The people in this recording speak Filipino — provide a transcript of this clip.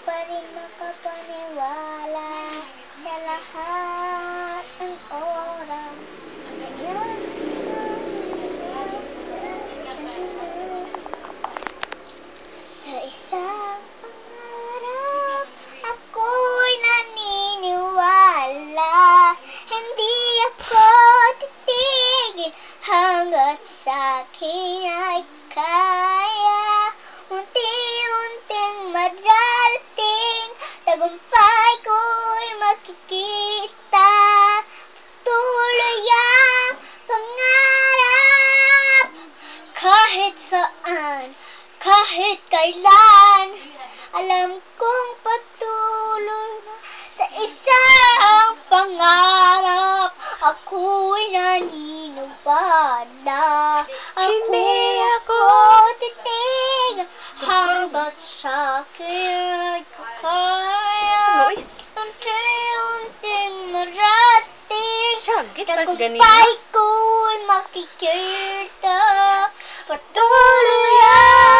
pa rin makapaniwala sa lahat ng oras. Sa isang pangarap, ako'y naniniwala. Hindi ako titigil hanggat sa'kin ay kaya. Unti-unting madarating, tagumpay ko'y makikita. Tuloy ang pangarap, kahit saan, kahit kailan. Alam kong patuloy na sa isang pangarap, ako'y naniniwala. Hindi ako titigil hanggat sa'kin ay kaya. Unti-unting marating, tagumpay ko'y makikita. Patuloy ang